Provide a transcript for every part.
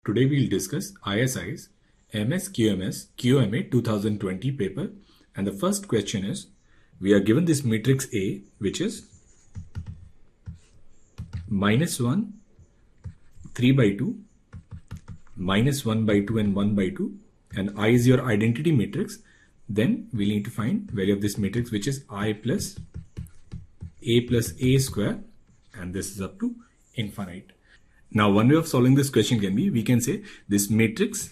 Today we'll discuss ISI's MSQMS QMA 2020 paper, and the first question is, we are given this matrix A which is -1, 3 by 2, -1 by 2 and 1 by 2, and I is your identity matrix. Then we'll need to find value of this matrix which is I plus A square, and this is up to infinite. Now one way of solving this question can be, we can say this matrix,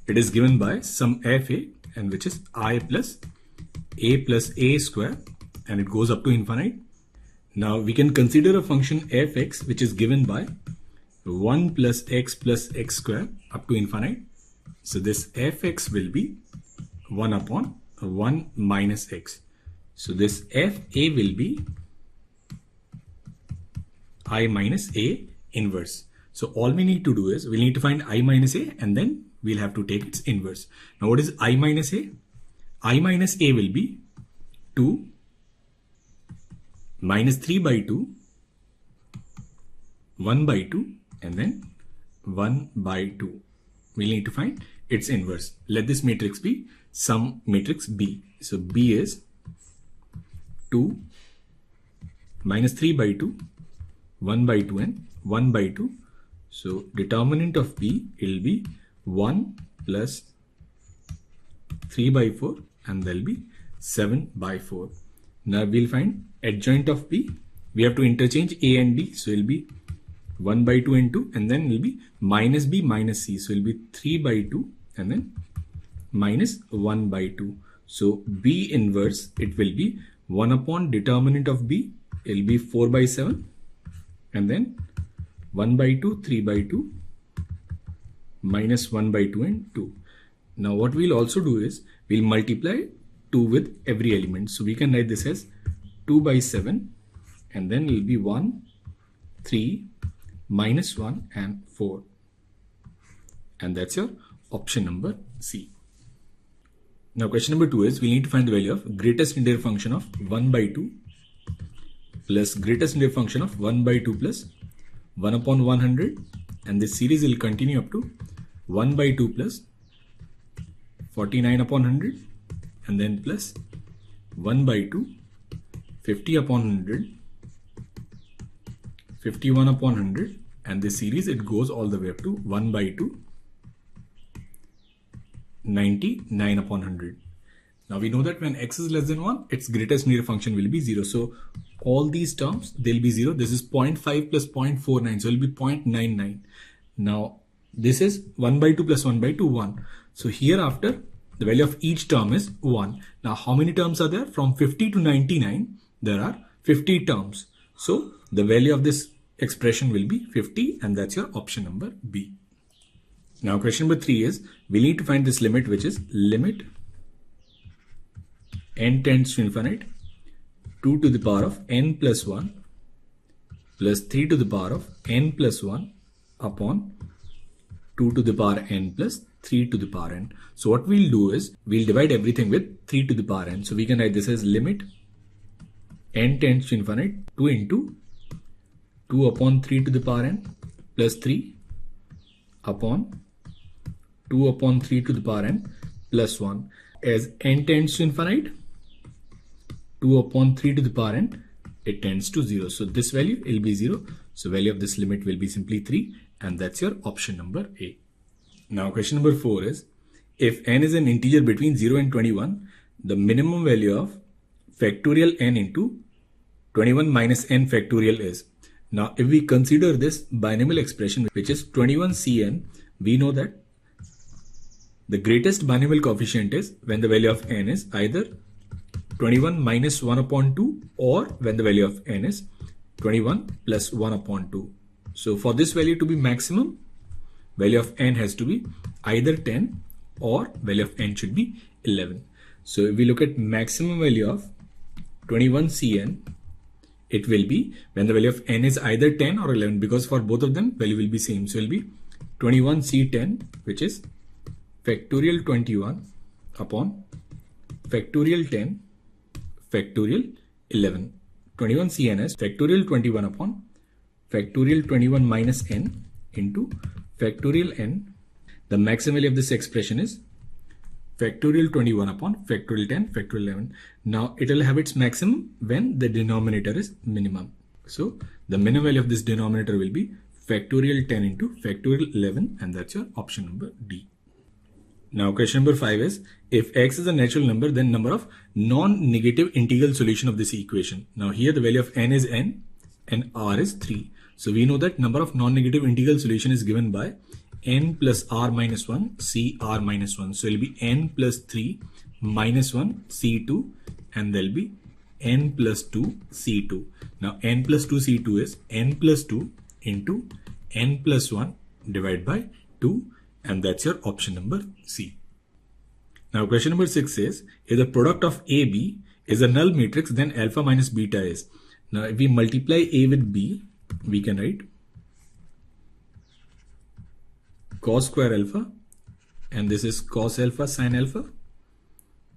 it is given by some fa, and which is I plus A square, and it goes up to infinite. Now we can consider a function fx which is given by 1 plus x square up to infinite. So this fx will be 1 upon 1 minus x. So this fa will be I minus a inverse. So all we need to do is, we'll need to find I minus a, and then we'll have to take its inverse. Now what is I minus a? I minus a will be 2 minus 3 by 2, 1 by 2, and then 1 by 2. We'll need to find its inverse. Let this matrix be some matrix B. So B is 2 minus 3 by 2, 1 by 2 and 1 by 2. So determinant of B will be 1 plus 3 by 4, and there will be 7 by 4. Now we'll find adjoint of B. We have to interchange A and D. So it will be 1 by 2 and 2, and then it will be minus B minus C. So it will be 3 by 2 and then minus 1 by 2. So B inverse, it will be 1 upon determinant of B. It will be 4 by 7. And then 1 by 2, 3 by 2, minus 1 by 2 and 2. Now what we'll also do is, we'll multiply 2 with every element. So we can write this as 2 by 7, and then it will be 1, 3, minus 1 and 4. And that's your option number C. Now question number 2 is, we need to find the value of greatest integer function of 1 by 2 plus greatest integer function of 1 by 2 plus 1 upon 100, and this series will continue up to 1 by 2 plus 49 upon 100, and then plus 1 by 2, 50 upon 100, 51 upon 100, and this series, it goes all the way up to 1 by 2, 99 upon 100. Now we know that when x is less than 1, its greatest integer function will be 0. So all these terms, they'll be 0. This is 0.5 plus 0.49, so it will be 0.99. Now this is 1 by 2 plus 1 by 2, 1. So hereafter, the value of each term is 1. Now how many terms are there? From 50 to 99, there are 50 terms. So the value of this expression will be 50, and that's your option number B. Now question number 3 is, we need to find this limit which is limit n tends to infinite 2 to the power of n plus 1 plus 3 to the power of n plus 1 upon 2 to the power n plus 3 to the power n. So what we'll do is, we'll divide everything with 3 to the power n. So we can write this as limit n tends to infinite 2 into 2 upon 3 to the power n plus 3 upon 2 upon 3 to the power n plus 1. As n tends to infinite, 2 upon 3 to the power n, it tends to 0. So this value will be 0. So value of this limit will be simply 3, and that's your option number A. Now question number 4 is, if n is an integer between 0 and 21, the minimum value of factorial n into 21 minus n factorial is. Now if we consider this binomial expression which is 21cn, we know that the greatest binomial coefficient is when the value of n is either 21 minus 1 upon 2, or when the value of n is 21 plus 1 upon 2. So for this value to be maximum, value of n has to be either 10 or value of n should be 11. So if we look at maximum value of 21cn, it will be when the value of n is either 10 or 11, because for both of them value will be same. So it will be 21c10, which is factorial 21 upon factorial 10 factorial 11. 21cn is factorial 21 upon factorial 21 minus n into factorial n, the maximum value of this expression is factorial 21 upon factorial 10 factorial 11. Now it will have its maximum when the denominator is minimum. So the minimum value of this denominator will be factorial 10 into factorial 11, and that's your option number D. Now question number 5 is, if x is a natural number, then number of non-negative integral solution of this equation. Now here the value of n is n and r is 3. So we know that number of non-negative integral solution is given by n plus r minus 1 c r minus 1. So it will be n plus 3 minus 1 c2, and there will be n plus 2 c2. Now n plus 2 c2 is n plus 2 into n plus 1 divided by 2, and that's your option number C. Now question number 6 says, if the product of AB is a null matrix, then alpha minus beta is. Now if we multiply A with B, we can write cos square alpha, and this is cos alpha sin alpha.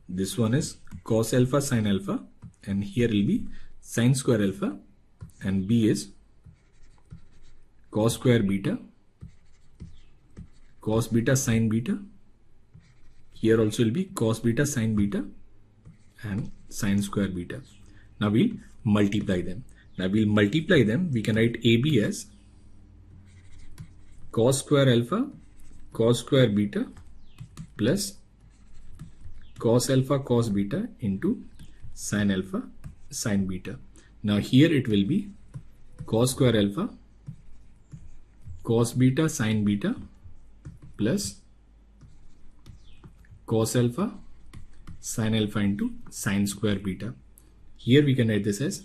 This one is cos alpha sin alpha, and here will be sin square alpha, and B is cos square beta, cos beta sin beta. Here also will be cos beta sin beta and sin square beta. Now we'll multiply them. We can write AB as cos square alpha cos square beta plus cos alpha cos beta into sin alpha sin beta. Now here it will be cos square alpha cos beta sin beta plus cos alpha sin alpha into sin square beta. Here we can write this as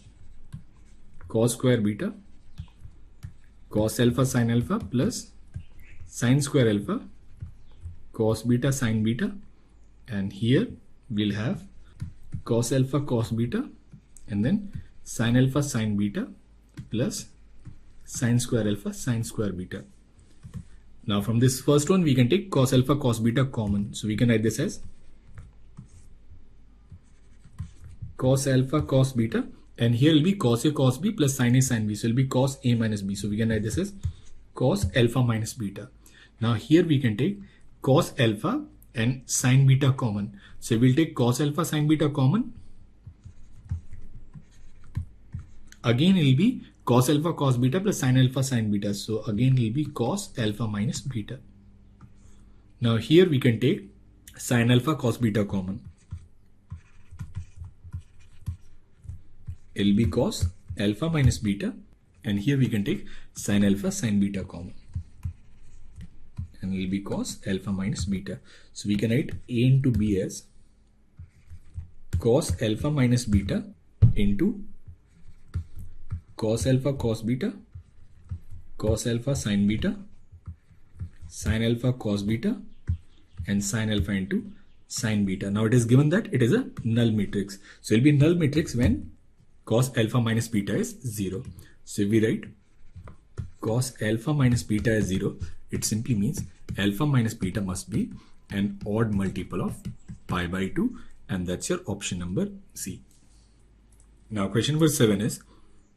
cos square beta cos alpha sin alpha plus sin square alpha cos beta sin beta, and here we'll have cos alpha cos beta and then sin alpha sin beta plus sin square alpha sin square beta. Now from this first one we can take cos alpha cos beta common, so we can write this as cos alpha cos beta, and here will be cos A cos B plus sin A sin B, so it will be cos A minus B, so we can write this as cos alpha minus beta. Now here we can take cos alpha and sin beta common, so we'll take cos alpha sin beta common. Again it will be cos alpha cos beta plus sin alpha sin beta, so again it will be cos alpha minus beta. Now here we can take sin alpha cos beta common. It will be cos alpha minus beta, and here we can take sin alpha sin beta common, and it will be cos alpha minus beta. So we can write A into B as cos alpha minus beta into cos alpha cos beta cos alpha sin beta sin alpha cos beta and sin alpha into sin beta. Now it is given that it is a null matrix, so it will be null matrix when cos alpha minus beta is 0. So if we write cos alpha minus beta is 0, it simply means alpha minus beta must be an odd multiple of pi by 2, and that's your option number C. Now question number 7 is,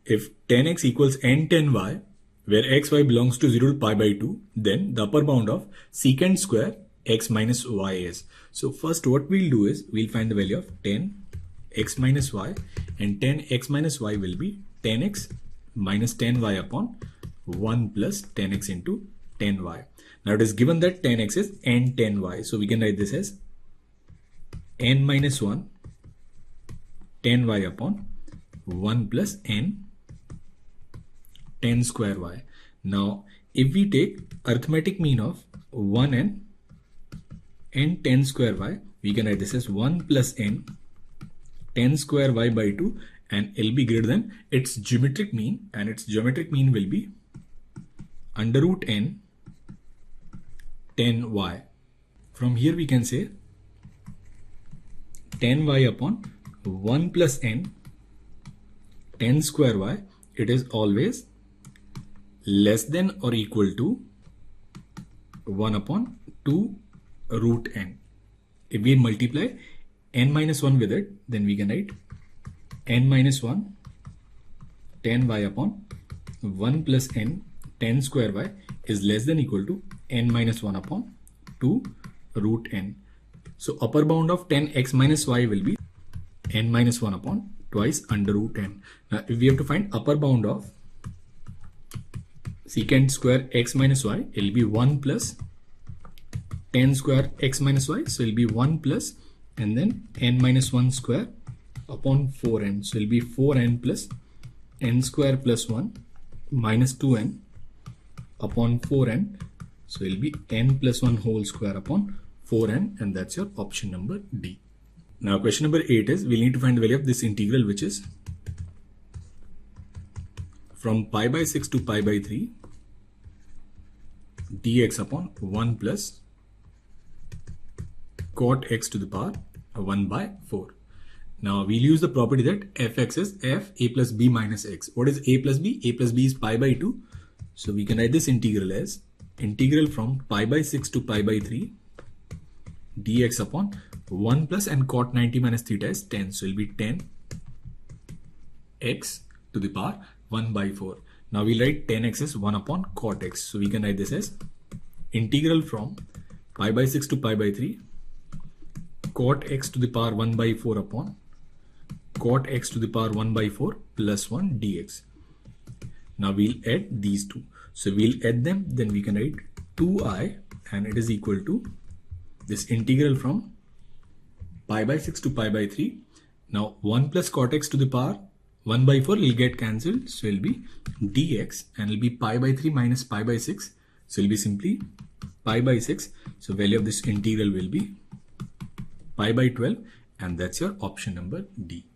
if 10x equals n 10y, where xy belongs to 0 to pi by 2, then the upper bound of secant square x minus y is. So first what we'll do is we'll find the value of 10x minus y, and 10x minus y will be 10x minus 10y upon 1 plus 10x into 10y. Now it is given that 10x is n 10y, so we can write this as n minus 1 10y upon 1 plus n 10 square y. Now if we take arithmetic mean of 1 n 10 square y, we can write this as 1 plus n 10 square y by 2, and L be greater than its geometric mean, and its geometric mean will be under root n 10y. From here we can say 10y upon 1 plus n 10 square y, it is always less than or equal to 1 upon 2 root n. If we multiply n minus 1 with it, then we can write n minus 1 10y upon 1 plus n 10 square y is less than equal to n minus 1 upon 2 root n. So upper bound of 10x minus y will be n minus 1 upon twice under root n. Now if we have to find upper bound of secant square x minus y, it will be 1 plus 10 square x minus y. So it will be 1 plus and then n minus 1 square upon 4n. So it will be 4n plus n square plus 1 minus 2n upon 4n. So it will be n plus 1 whole square upon 4n, and that's your option number D. Now question number 8 is, we need to find the value of this integral, which is from pi by 6 to pi by 3 dx upon 1 plus cot x to the power 1 by 4. Now we'll use the property that fx is f a plus b minus x. What is a plus b? A plus b is pi by 2. So we can write this integral as integral from pi by 6 to pi by 3 dx upon 1 plus, and cot 90 minus theta is 10. So it will be 10 x to the power 1 by 4. Now we'll write 10x is 1 upon cot x. So we can write this as integral from pi by 6 to pi by 3 cot x to the power 1 by 4 upon cot x to the power 1 by 4 plus 1 dx. Now we'll add these two. So we'll add them, then we can write 2i, and it is equal to this integral from pi by 6 to pi by 3. Now 1 plus cot x to the power 1 by 4 will get cancelled. So it will be dx, and it will be pi by 3 minus pi by 6. So it will be simply pi by 6. So value of this integral will be pi by 12, and that's your option number D.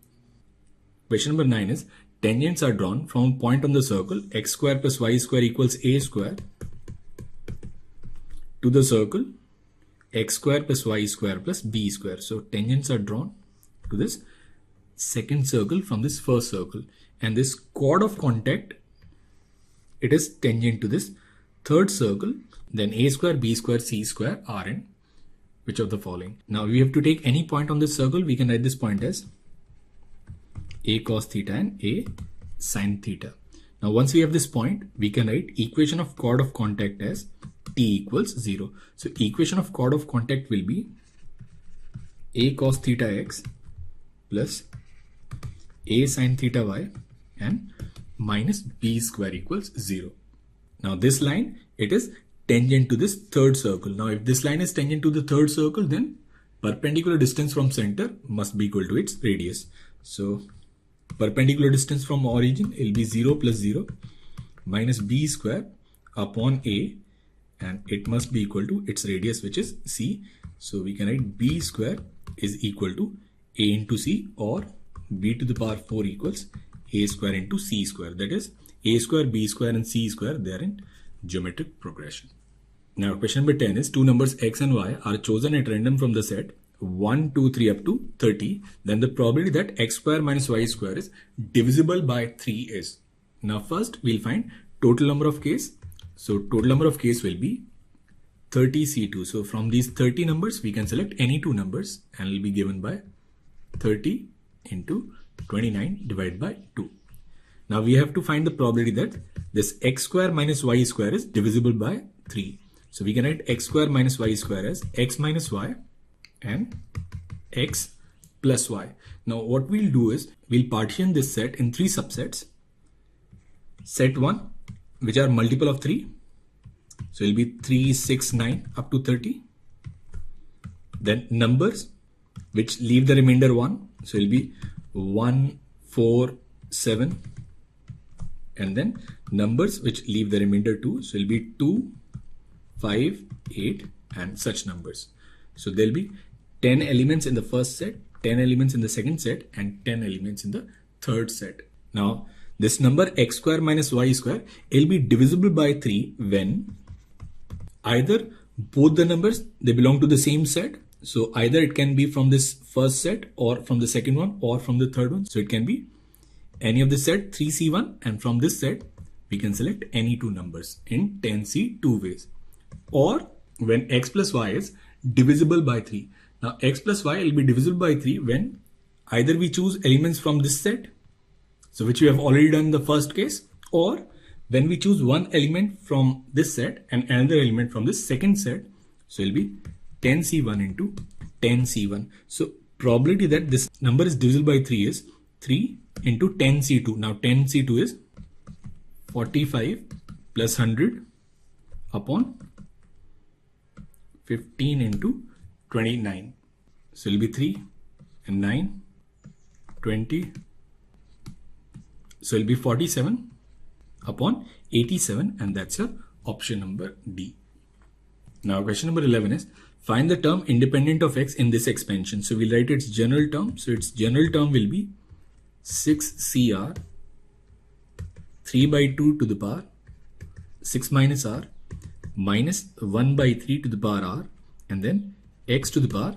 Question number 9 is, tangents are drawn from a point on the circle x square plus y square equals a square to the circle x square plus y square plus b square. So tangents are drawn to this second circle from this first circle, and this chord of contact, it is tangent to this third circle. Then a square, b square, c square are in which of the following? Now we have to take any point on this circle. We can write this point as a cos theta and a sin theta. Now once we have this point, we can write equation of chord of contact as t equals 0. So equation of chord of contact will be a cos theta x plus a sin theta y and minus b square equals 0. Now this line, it is tangent to this third circle. Now if this line is tangent to the third circle, then perpendicular distance from center must be equal to its radius. So perpendicular distance from origin will be 0 plus 0 minus b square upon a, and it must be equal to its radius, which is c. So we can write b square is equal to a into c, or b to the power 4 equals a square into c square. That is a square, b square and c square, they are in geometric progression. Now question number 10 is, two numbers x and y are chosen at random from the set 1, 2, 3 up to 30. Then the probability that x square minus y square is divisible by 3 is. Now first we'll find total number of case. So total number of case will be 30C2. So from these 30 numbers, we can select any two numbers, and it will be given by 30 into 29 divided by 2. Now we have to find the probability that this x square minus y square is divisible by 3. So we can write x square minus y square as x minus y and x plus y. Now what we'll do is, we'll partition this set in 3 subsets. Set 1, which are multiple of 3. So it'll be 3, 6, 9 up to 30. Then numbers which leave the remainder 1. So it'll be 1, 4, 7. And then numbers which leave the remainder 2. So it'll be 2, 5, 8 and such numbers. So there'll be 10 elements in the first set, 10 elements in the second set, and 10 elements in the third set. Now this number x square minus y square will be divisible by 3 when either both the numbers, they belong to the same set. So either it can be from this first set, or from the second one, or from the third one. So it can be any of the set 3C1, and from this set we can select any two numbers in 10C two ways. Or when x plus y is divisible by 3. Now x plus y will be divisible by 3 when either we choose elements from this set, so which we have already done in the first case, or When we choose one element from this set and another element from this second set, so it will be 10C1 into 10C1. So probability that this number is divisible by 3 is 3 into 10C2. Now 10C2 is 45 plus 100 upon 15 into 29. So it will be 3 and 9, 20. So it will be 47 upon 87, and that's your option number D. Now question number 11 is find the term independent of x in this expansion. So we'll write its general term. So its general term will be 6CR 3 by 2 to the power 6 minus r minus 1 by 3 to the power r, and then x to the power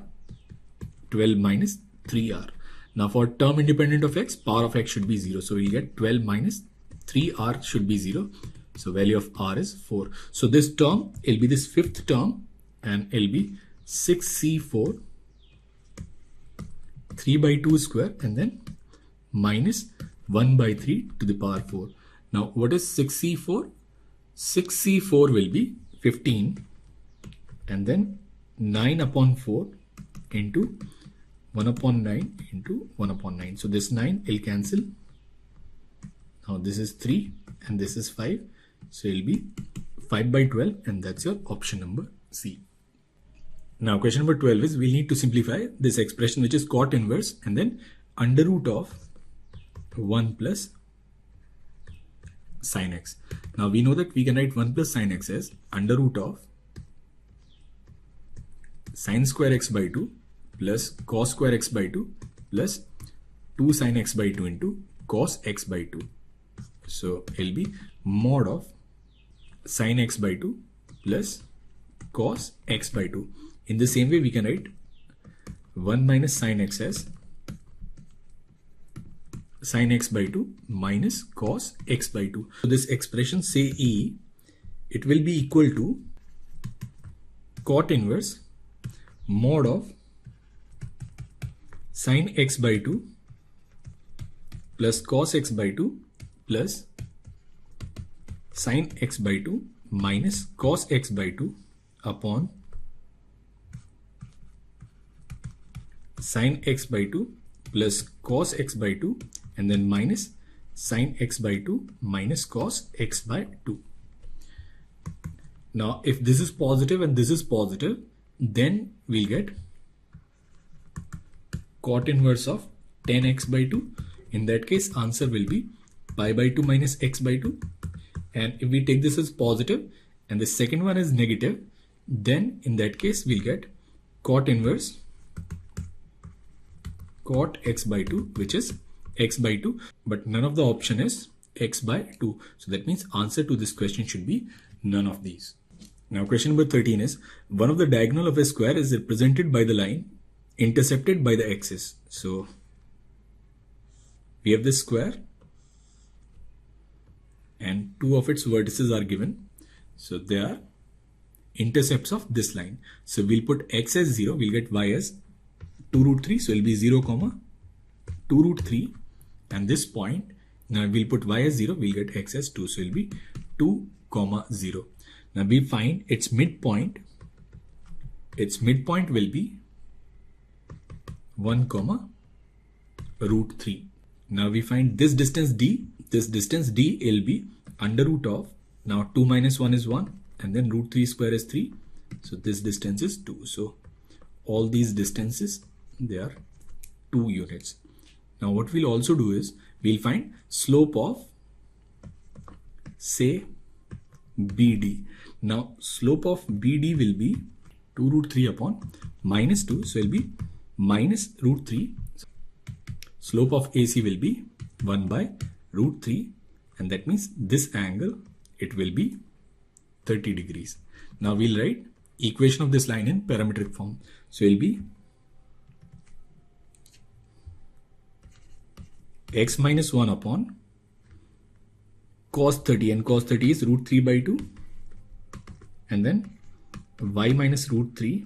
12 minus 3r. Now for term independent of x, power of x should be 0. So we'll get 12 minus 3r should be 0. So value of r is 4. So this term will be this fifth term, and it'll be 6C4 3 by 2 square and then minus 1 by 3 to the power 4. Now what is 6C4? 6C4 will be 15 and then 9 upon 4 into 1 upon 9 into 1 upon 9. So this 9 will cancel. Now this is 3 and this is 5. So it will be 5 by 12, and that's your option number C. Now question number 12 is we need to simplify this expression, which is cot inverse and then under root of 1 plus sin x. Now we know that we can write 1 plus sin x as under root of sin square x by 2 plus cos square x by 2 plus 2 sin x by 2 into cos x by 2. So it will be mod of sin x by 2 plus cos x by 2. In the same way we can write 1 minus sin x as sin x by 2 minus cos x by 2. So this expression, say E, it will be equal to cot inverse mod of sin x by 2 plus cos x by 2 plus sin x by 2 minus cos x by 2 upon sin x by 2 plus cos x by 2 and then minus sin x by 2 minus cos x by 2. Now if this is positive and this is positive, then we'll get cot inverse of 10x by 2. In that case, answer will be pi by 2 minus x by 2. And if we take this as positive and the second one is negative, then in that case we'll get cot inverse cot x by 2, which is x by 2, but none of the option is x by 2. So that means answer to this question should be none of these. Now question number 13 is one of the diagonal of a square is represented by the line intercepted by the axis. So we have this square and two of its vertices are given. So they are intercepts of this line. So we'll put x as 0, we'll get y as 2 root 3. So it will be 0 comma 2 root 3, and this point, now we'll put y as 0, we'll get x as 2. So it will be 2 comma 0. Now we find its midpoint. Its midpoint will be 1 comma root 3. Now we find this distance d. This distance d will be under root of, now 2 minus 1 is 1 and then root 3 square is 3. So this distance is 2. So all these distances, they are 2 units. Now what we'll also do is we'll find slope of, say, BD. Now slope of BD will be 2 root 3 upon minus 2. So it will be minus root 3. Slope of AC will be 1 by root 3, and that means this angle, it will be 30 degrees. Now we'll write equation of this line in parametric form. So it will be x minus 1 upon cos 30, and cos 30 is root 3 by 2, and then y minus root 3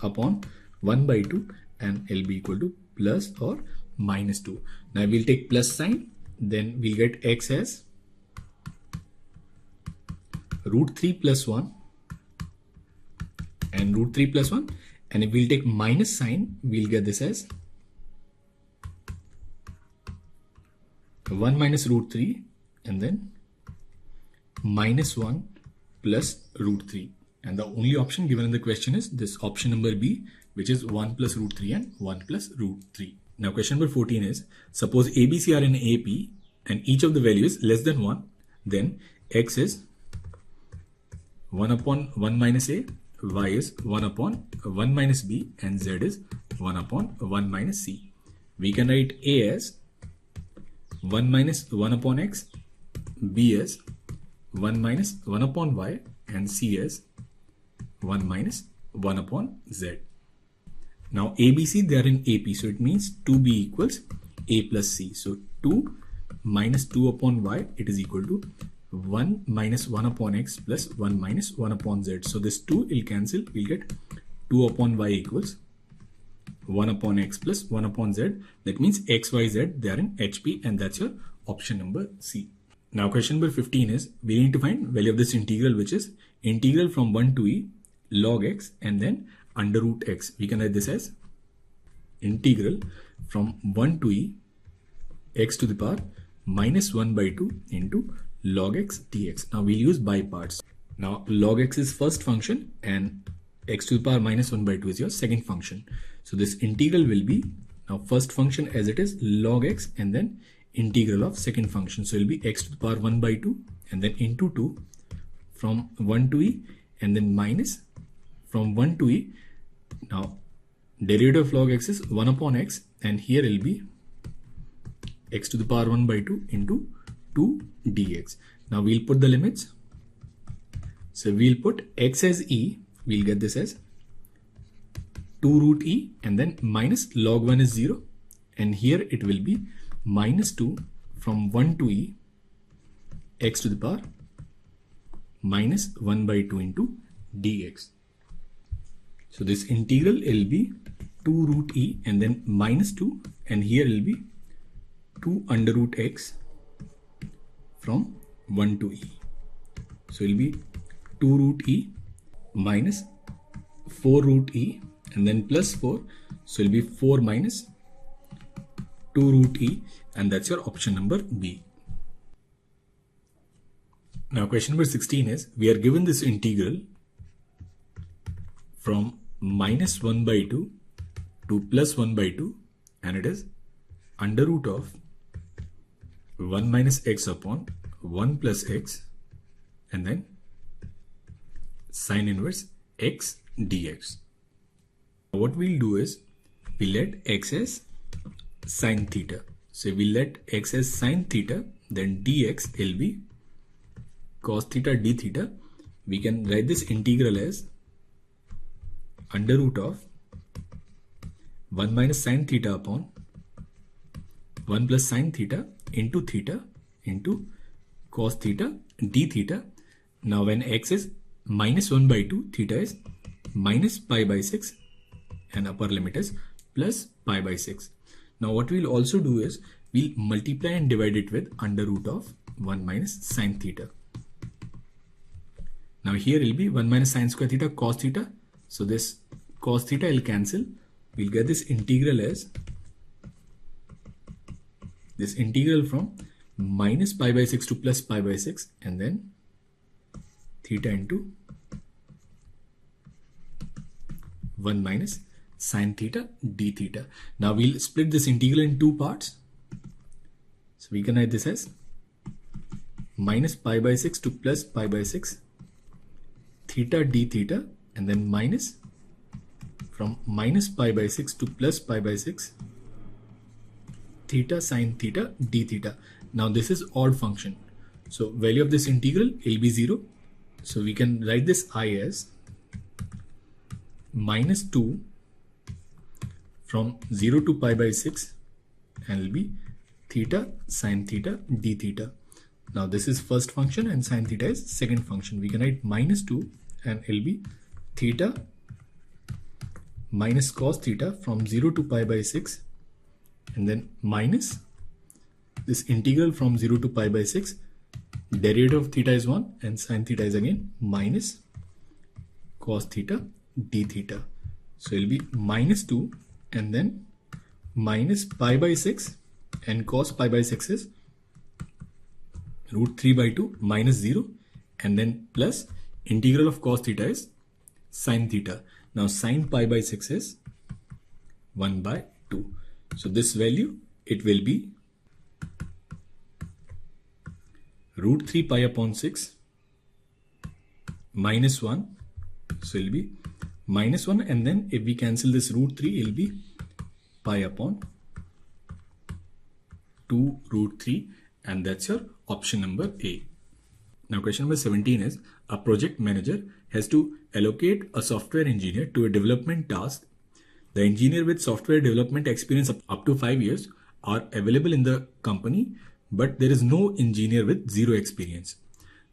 upon 1 by 2, and L be equal to plus or minus 2. Now we'll take plus sign, then we'll get x as root 3 plus 1 and root 3 plus 1, and if we'll take minus sign, we'll get this as 1 minus root 3 and then minus 1 plus root 3, and the only option given in the question is this option number B, which is 1 plus root 3 and 1 plus root 3. Now question number 14 is, suppose ABC are in AP and each of the values is less than 1, then X is 1 upon 1 minus A, Y is 1 upon 1 minus B, and Z is 1 upon 1 minus C. We can write A as 1 minus 1 upon X, B as 1 minus 1 upon Y, and C as 1 minus 1 upon Z. Now ABC, they are in AP, so it means 2B equals A plus C. So 2 minus 2 upon Y, it is equal to 1 minus 1 upon X plus 1 minus 1 upon Z. So this 2 will cancel, we'll get 2 upon Y equals 1 upon X plus 1 upon Z. That means X, Y, Z, they are in HP, and that's your option number C. Now question number 15 is, we need to find value of this integral, which is integral from 1 to E log X and then under root X. We can write this as integral from 1 to E X to the power minus 1 by 2 into log X dx. Now we'll use by parts. Now log X is first function and X to the power minus 1 by 2 is your second function. So this integral will be, now first function as it is log X and then integral of second function. So it will be X to the power 1 by 2 and then into 2 from 1 to E and then minus from 1 to E. Now derivative of log X is 1 upon X, and here it will be X to the power 1 by 2 into 2 dx. Now we'll put the limits. So we'll put X as E, we'll get this as 2 root E and then minus log 1 is 0, and here it will be minus 2 from 1 to E X to the power minus 1 by 2 into dx. So this integral will be 2 root E and then minus 2, and here will be 2 under root X from 1 to E. So it will be 2 root E minus 4 root E and then plus 4. So it will be 4 minus 2 root E, and that's your option number B. Now question number 16 is, we are given this integral from minus 1 by 2 to plus 1 by 2, and it is under root of 1 minus X upon 1 plus X and then sine inverse X dx. What we'll do is, we'll let X as sine theta. So we'll let X as sine theta, then dx will be cos theta d theta. We can write this integral as under root of 1 minus sine theta upon 1 plus sine theta into cos theta d theta. Now when X is minus 1 by 2, theta is minus pi by 6 and upper limit is plus pi by 6. Now what we'll also do is, we'll multiply and divide it with under root of 1 minus sine theta. Now here will be 1 minus sine square theta cos theta. So this cos theta will cancel. We'll get this integral as this integral from minus pi by 6 to plus pi by 6 and then theta into 1 minus sine theta d theta. Now we'll split this integral in two parts. So we can write this as minus pi by 6 to plus pi by 6 theta d theta, and then minus from minus pi by 6 to plus pi by 6 theta sine theta d theta. Now this is odd function, so value of this integral will be 0. So we can write this I as minus 2 from 0 to pi by 6 and will be theta sine theta d theta. Now this is first function and sine theta is second function. We can write minus 2 and it will be theta minus cos theta from 0 to pi by 6 and then minus this integral from 0 to pi by 6 derivative of theta is 1 and sine theta is again minus cos theta d theta. So it will be minus 2 and then minus pi by 6, and cos pi by 6 is root 3 by 2 minus 0, and then plus integral of cos theta is sine theta. Now sine pi by 6 is 1 by 2. So this value, it will be root 3 pi upon 6 minus 1. So it will be minus 1, and then if we cancel this root 3, it will be pi upon 2 root 3, and that's your option number A. Now question number 17 is, a project manager has to allocate a software engineer to a development task. The engineer with software development experience up to 5 years are available in the company, but there is no engineer with 0 experience.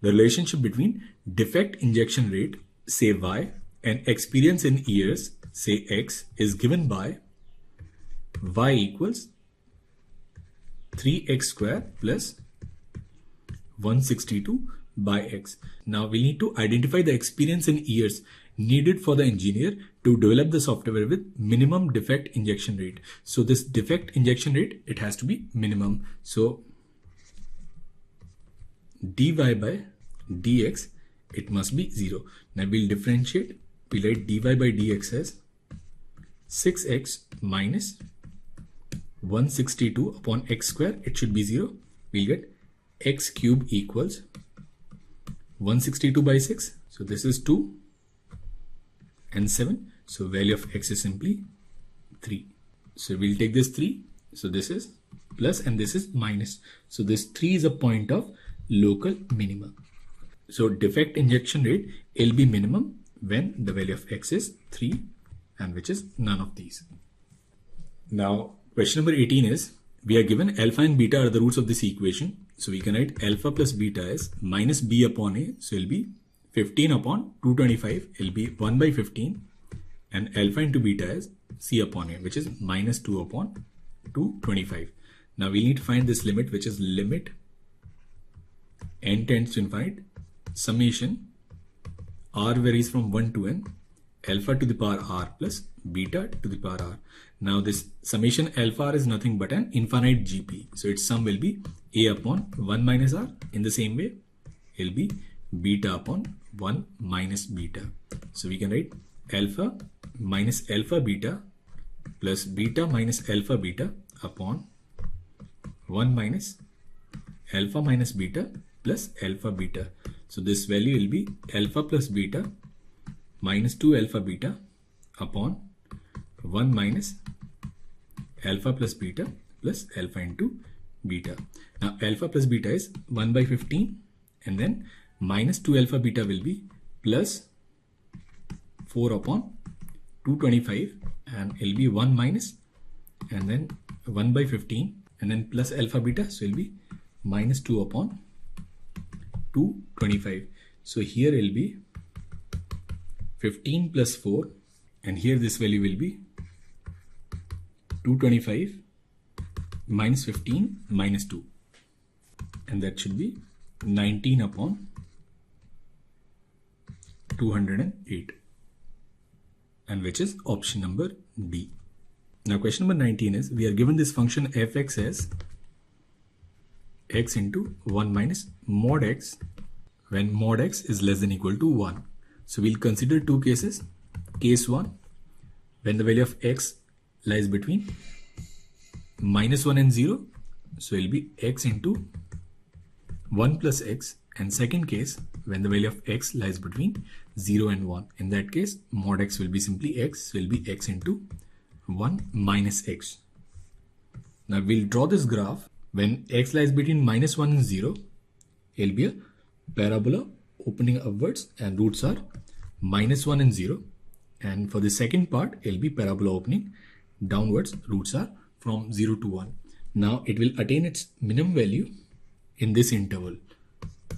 The relationship between defect injection rate, say Y, and experience in years, say X, is given by Y equals 3x square plus 162 by X. Now we need to identify the experience in years needed for the engineer to develop the software with minimum defect injection rate. So this defect injection rate, it has to be minimum. So dy by dx, it must be 0. Now we'll differentiate. We write dy by dx as 6x minus 162 upon x square. It should be 0. We'll get x cube equals 162 by 6. So this is 2 and 7. So value of x is simply 3. So we'll take this 3. So this is plus and this is minus. So this 3 is a point of local minima. So defect injection rate will be minimum when the value of x is 3, and which is none of these. Now question number 18 is, we are given alpha and beta are the roots of this equation. So we can write alpha plus beta as minus b upon a. So it will be 15 upon 225. It will be 1 by 15. And alpha into beta is c upon a, which is minus 2 upon 225. Now we need to find this limit, which is limit n tends to infinite summation r varies from 1 to n alpha to the power r plus beta to the power r. Now this summation alpha r is nothing but an infinite GP. So its sum will be a upon 1 minus r. In the same way, it will be beta upon 1 minus beta. So we can write alpha minus alpha beta plus beta minus alpha beta upon 1 minus alpha minus beta plus alpha beta. So this value will be alpha plus beta minus 2 alpha beta upon 1 minus alpha plus beta plus alpha into beta. Now alpha plus beta is 1 by 15, and then minus 2 alpha beta will be plus 4 upon 225, and it will be 1 minus and then 1 by 15 and then plus alpha beta. So it will be minus 2 upon 225. So here it will be 15 plus 4, and here this value will be 225 minus 15 minus 2, and that should be 19 upon 208, and which is option number D. Now question number 19 is, we are given this function fx as x into 1 minus mod x when mod x is less than or equal to 1. So we'll consider two cases. Case 1, when the value of x lies between minus 1 and 0. So it will be x into 1 plus x. And second case, when the value of x lies between 0 and 1. In that case, mod x will be simply x. So it will be x into 1 minus x. Now we'll draw this graph. When x lies between minus 1 and 0, it will be a parabola opening upwards, and roots are minus 1 and 0. And for the second part, it will be parabola opening downwards, roots are from 0 to 1. Now it will attain its minimum value in this interval.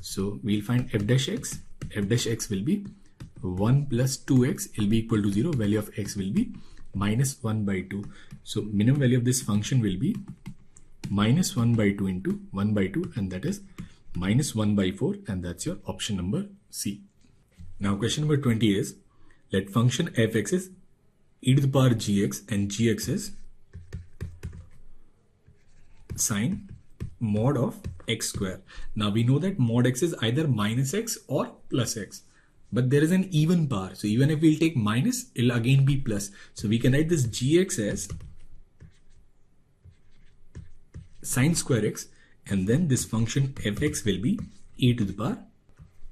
So we'll find f dash x. F dash x will be 1 plus 2x will be equal to 0. Value of x will be minus 1 by 2. So minimum value of this function will be minus 1 by 2 into 1 by 2, and that is minus 1 by 4, and that's your option number C. Now question number 20 is, let function fx is e to the power gx and gx is sine mod of x square. Now we know that mod x is either minus x or plus x, but there is an even power. So even if we'll take minus, it'll again be plus. So we can write this gx as sine square x, and then this function fx will be e to the power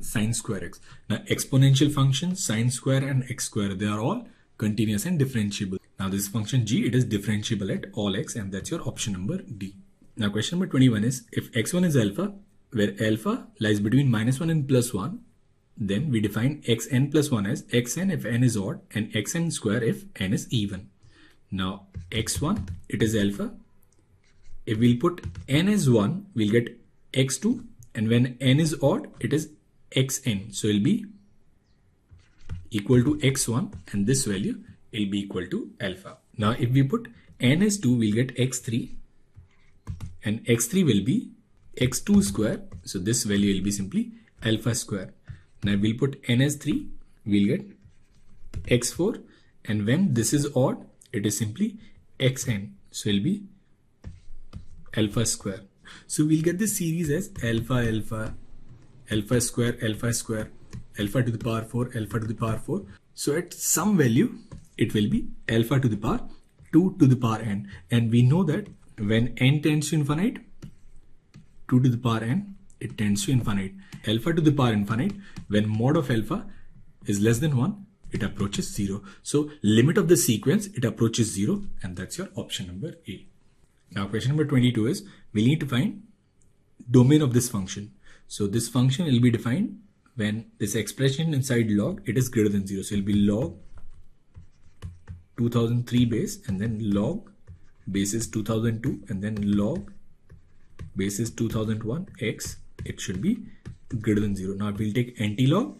sine square x. Now exponential functions, sine square and x square, they are all continuous and differentiable. Now this function g, it is differentiable at all x, and that's your option number D. Now question number 21 is, if x1 is alpha, where alpha lies between minus 1 and plus 1, then we define xn plus 1 as xn if n is odd and xn square if n is even. Now x1, it is alpha. If we'll put n as 1, we'll get x2, and when n is odd, it is xn. So it'll be equal to x1, and this value will be equal to alpha. Now if we put n as 2, we'll get x3, and x3 will be x2 square. So this value will be simply alpha square. Now we'll put n as 3, we'll get x4, and when this is odd, it is simply xn. So it'll be alpha square. So we'll get this series as alpha alpha, alpha square, alpha square, alpha to the power 4, alpha to the power 4. So at some value, it will be alpha to the power 2 to the power n. And we know that when n tends to infinite, 2 to the power n, it tends to infinite. Alpha to the power infinite, when mod of alpha is less than 1, it approaches 0. So limit of the sequence, it approaches 0, and that's your option number A. Now question number 22 is, we need to find domain of this function. So this function will be defined when this expression inside log, it is greater than 0. So it will be log 2003 base, and then log base is 2002, and then log base is 2001 x, it should be greater than 0. Now if we'll take anti-log,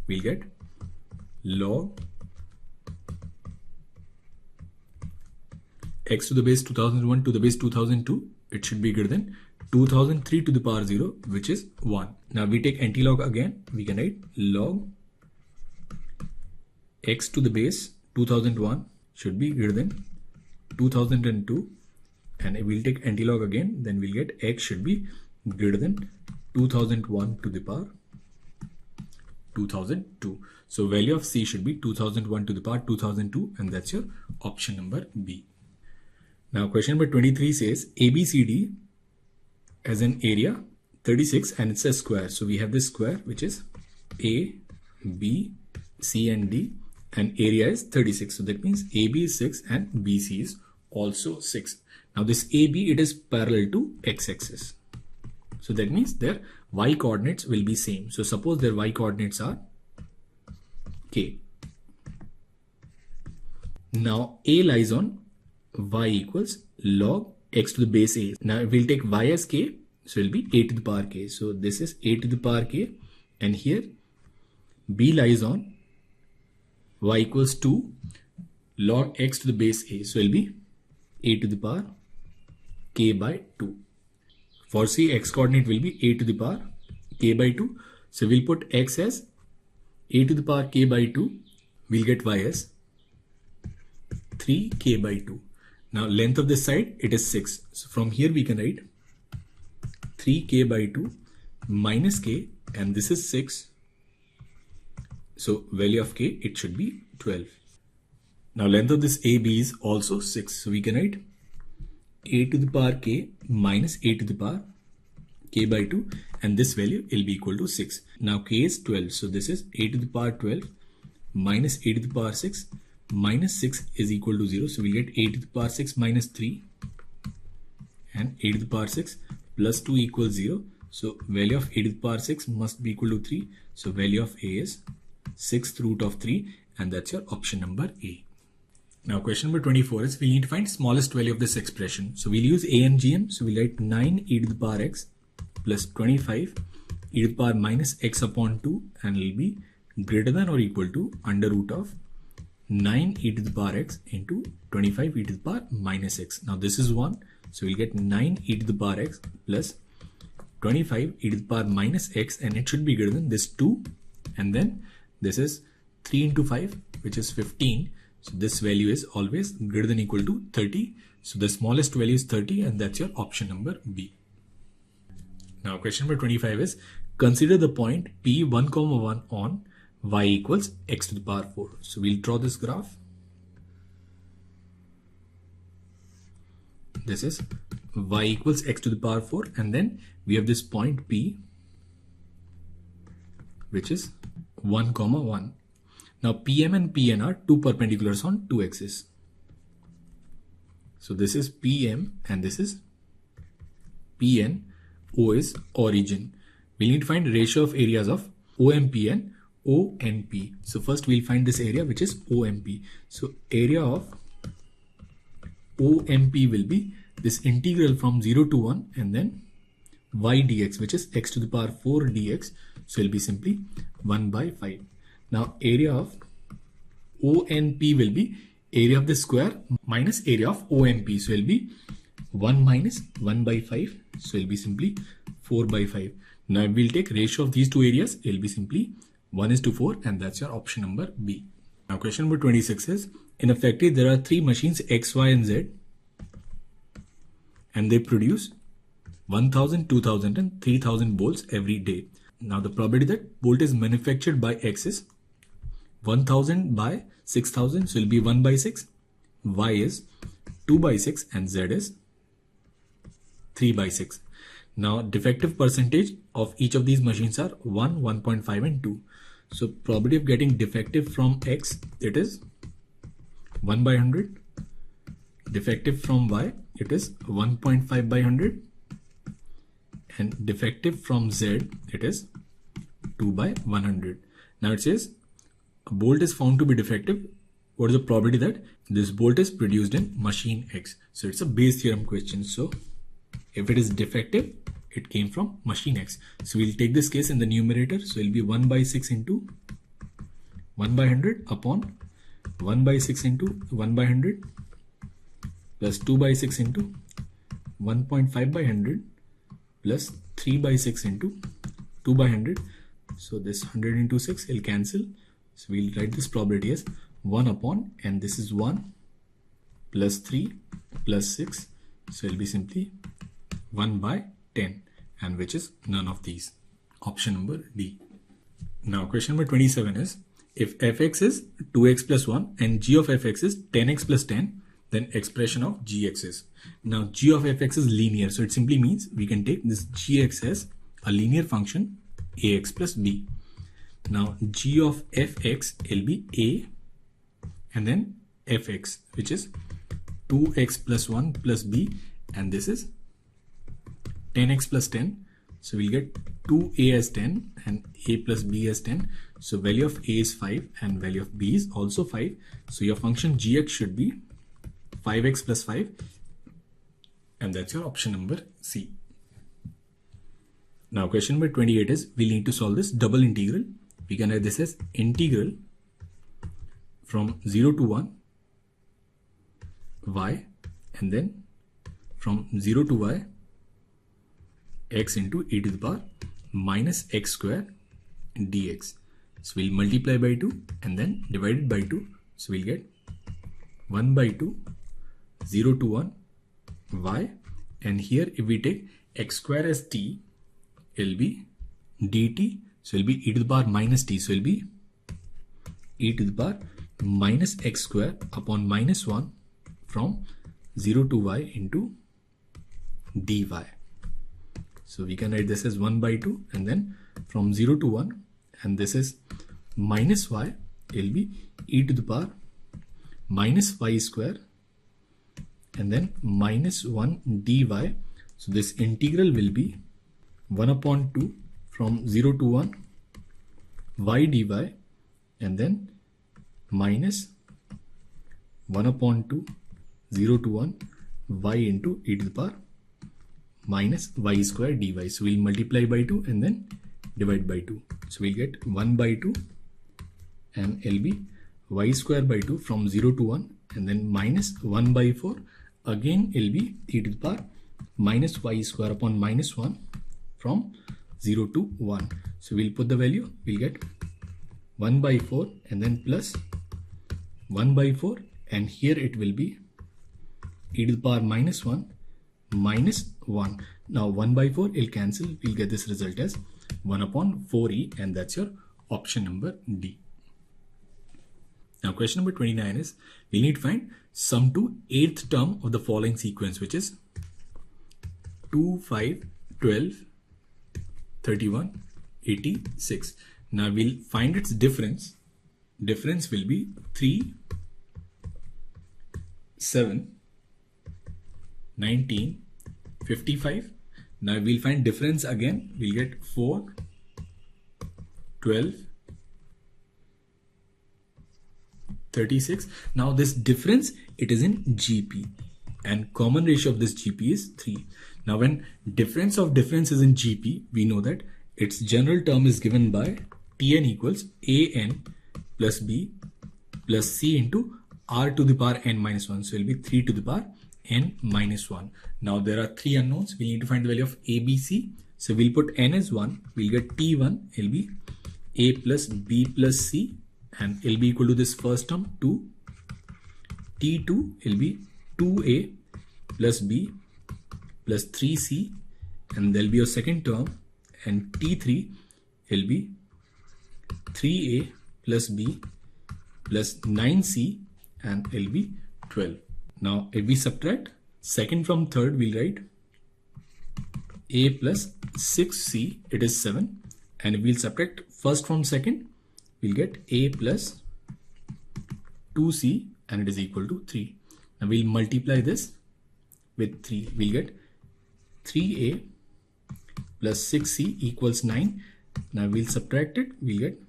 we'll get log x to the base 2001 to the base 2002, it should be greater than 2003 to the power 0, which is 1. Now we take anti-log again, we can write log x to the base 2001 should be greater than 2002, and if we'll take anti-log again, then we'll get x should be greater than 2001 to the power 2002. So value of C should be 2001 to the power 2002, and that's your option number B. Now question number 23 says ABCD has an area 36 and it's a square. So we have this square which is A, B, C and D, and area is 36. So that means AB is 6 and BC is also 6. Now this AB, it is parallel to x-axis. So that means their y coordinates will be same. So suppose their y coordinates are K. Now A lies on y equals log x to the base A. Now if we'll take y as K, so it will be A to the power K. So this is A to the power K, and here B lies on y equals 2 log x to the base A. So it will be A to the power K by 2. For C, x coordinate will be A to the power K by 2. So we'll put x as A to the power K by 2. We'll get y as 3K by 2. Now length of this side, it is 6. So from here we can write 3K by 2 minus K, and this is 6. So value of K, it should be 12. Now length of this AB is also 6. So we can write A to the power K minus A to the power K by 2, and this value will be equal to 6. Now K is 12. So this is A to the power 12 minus A to the power 6 minus 6 is equal to 0. So we'll get A to the power 6 minus 3 and A to the power 6 plus 2 equals 0. So value of A to the power 6 must be equal to 3. So value of A is 6th root of 3, and that's your option number A. Now question number 24 is, we need to find smallest value of this expression. So we'll use ANGM. So we'll write 9 e to the power x plus 25 e to the power minus x upon 2, and it will be greater than or equal to under root of 9 e to the power x into 25 e to the power minus x. Now this is 1. So we'll get 9 e to the power x plus 25 e to the power minus x, and it should be greater than this 2, and then this is 3 into 5, which is 15. So this value is always greater than or equal to 30. So the smallest value is 30, and that's your option number B. Now question number 25 is, consider the point P 1, 1 on y equals x to the power 4. So we'll draw this graph. This is y equals x to the power 4, and then we have this point P, which is 1, 1. Now PM and PN are two perpendiculars on two axes. So this is PM and this is PN. O is origin. We need to find ratio of areas of OMP and ONP. So first we'll find this area, which is OMP. So area of OMP will be this integral from 0 to 1 and then y dx, which is x to the power 4 dx. So it will be simply 1 by 5. Now area of ONP will be area of the square minus area of OMP. So it will be 1 minus 1 by 5. So it will be simply 4 by 5. Now if we'll take ratio of these two areas, it will be simply 1:4, and that's your option number B. Now question number 26 is, in a factory there are 3 machines X, Y and Z, and they produce 1000, 2000 and 3000 bolts every day. Now the probability that bolt is manufactured by X is 1000 by 6000, so it will be 1 by 6, Y is 2 by 6 and Z is 3 by 6. Now defective percentage of each of these machines are 1, 1.5 and 2. So probability of getting defective from X, it is 1 by 100. Defective from Y, it is 1.5 by 100. And defective from Z, it is 2 by 100. Now it says a bolt is found to be defective. What is the probability that this bolt is produced in machine X? So it's a Bayes theorem question. So if it is defective, it came from machine X. So we'll take this case in the numerator. So it will be 1 by 6 into 1 by 100 upon 1 by 6 into 1 by 100 plus 2 by 6 into 1.5 by 100 plus 3 by 6 into 2 by 100. So this 100 into 6 will cancel. So we'll write this probability as 1 upon, and this is 1 plus 3 plus 6. So it will be simply 1 by 10, and which is none of these. Option number D. Now question number 27 is, if fx is 2x plus 1 and g of fx is 10x plus 10, then expression of gx is. Now g of fx is linear, so it simply means we can take this gx as a linear function ax plus b. Now g of fx will be a and then fx, which is 2x plus 1 plus b, and this is 10x plus 10. So we'll get 2a as 10 and a plus b as 10. So value of a is 5 and value of b is also 5. So your function gx should be 5x plus 5, and that's your option number C. Now question number 28 is, we need to solve this double integral. We can write this as integral from 0 to 1 y, and then from 0 to y x into e to the power minus x square dx. So we'll multiply by 2 and then divide it by 2. So we'll get 1 by 2, 0 to 1 y, and here if we take x square as t, it will be dt. So it will be e to the power minus t. So it will be e to the power minus x square upon minus 1 from 0 to y into dy. So we can write this as 1 by 2, and then from 0 to 1, and this is minus y, it will be e to the power minus y square and then minus 1 dy. So this integral will be 1 upon 2 from 0 to 1 y dy, and then minus 1 upon 2 0 to 1 y into e to the power minus y square dy. So we'll multiply by 2 and then divide by 2. So we'll get 1 by 2 and it'll be y square by 2 from 0 to 1, and then minus 1 by 4. Again it'll be e to the power minus y square upon minus 1 from 0 to 1. So we'll put the value, we'll get 1 by 4 and then plus 1 by 4, and here it will be e to the power minus 1 minus 1. Now 1 by 4 will cancel, we'll get this result as 1 upon 4e, and that's your option number D. Now question number 29 is, we need to find sum to 8th term of the following sequence, which is 2, 5, 12, 31, 86. Now we'll find its difference. Difference will be 3, 7, 19, 55. Now we'll find difference again. We'll get 4, 12, 36. Now this difference, it is in GP, and common ratio of this GP is 3. Now when difference of difference is in GP, we know that its general term is given by Tn equals An plus B plus C into R to the power n minus 1. So it will be 3 to the power n minus 1. Now there are 3 unknowns. We need to find the value of A, B, C. So we'll put n as 1. We'll get T1 will be A plus B plus C, and it will be equal to this first term 2. T2 will be 2A plus B plus 3C, and there will be a second term, and T3 will be 3A plus B plus 9C, and it will be 12. Now if we subtract second from third, we'll write A plus 6C, it is 7, and if we'll subtract first from second, we'll get A plus 2C, and it is equal to 3. Now we'll multiply this with 3. We'll get 3A plus 6C equals 9. Now we'll subtract it. We'll get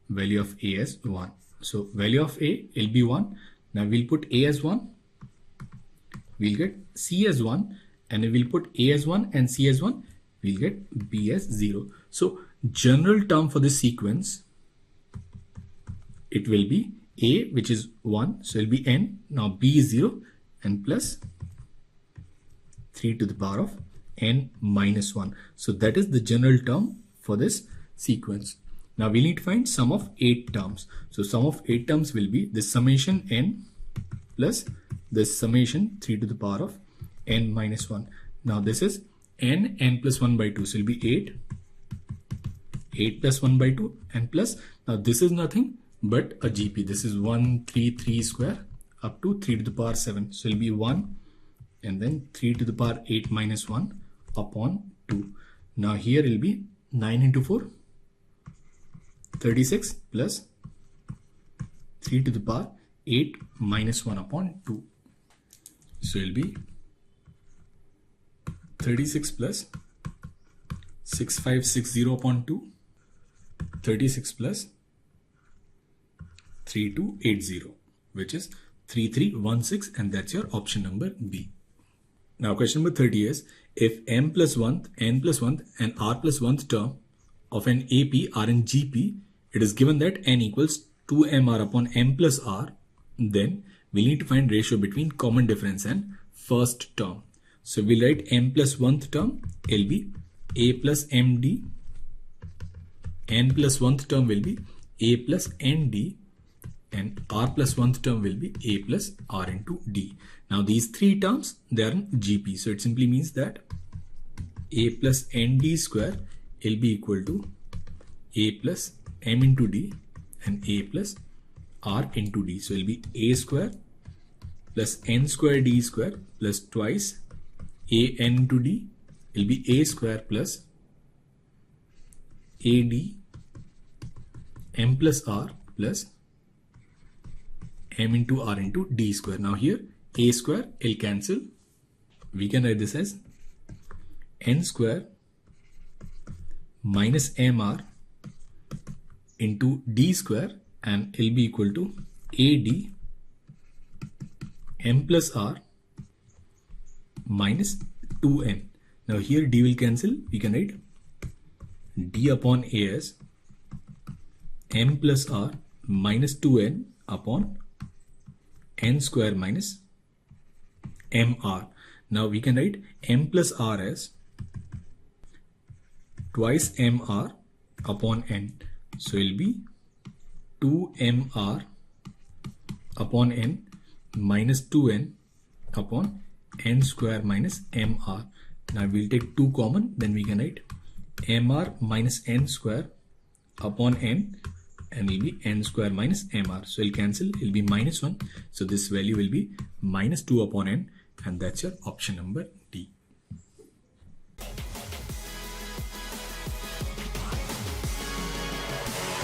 value of A as 1. So value of A will be 1. Now we'll put A as 1. We'll get C as 1. And if we'll put A as 1 and C as 1, we'll get B as 0. So general term for this sequence, it will be A, which is 1. So it will be n. Now B is 0, and plus 3 to the power of n minus 1. So that is the general term for this sequence. Now we need to find sum of 8 terms. So sum of 8 terms will be this summation n plus this summation 3 to the power of n minus 1. Now this is n plus 1 by 2. So it will be 8. 8 plus 1 by 2 and plus, now this is nothing but a GP. This is 1, 3, 3 square up to 3 to the power 7. So it will be 1 and then 3 to the power 8 minus 1 upon 2. Now here it will be 9 into 4, 36 plus 3 to the power 8 minus 1 upon 2. So it will be 36 plus 6560 upon 2, 36 plus 3280, which is 3316, and that's your option number B. Now question number 30 is, if m plus 1, n plus 1 and r plus 1th term of an AP are in GP, it is given that n equals 2mr upon m plus r, then we need to find ratio between common difference and first term. So we'll write m plus 1th term will be a plus md, n plus 1th term will be a plus nd, and r plus 1th term will be a plus r into d. Now these three terms, they are in GP. So it simply means that a plus nd square will be equal to a plus m into d and a plus r into d. So it will be a square plus n square d square plus twice a n into d will be a square plus ad m plus r plus m into r into d square. Now here a square will cancel. We can write this as n square minus mr into d square, and it will be equal to ad m plus r minus 2n. Now here d will cancel. We can write d upon a as m plus r minus 2n upon n square minus mr. Now we can write m plus r as twice mr upon n. So it will be 2mr upon n minus 2n upon n square minus mr. Now we'll take 2 common, then we can write mr minus n square upon n, and will be n square minus mr. So it'll cancel, it'll be minus 1. So this value will be minus 2 upon n, and that's your option number D.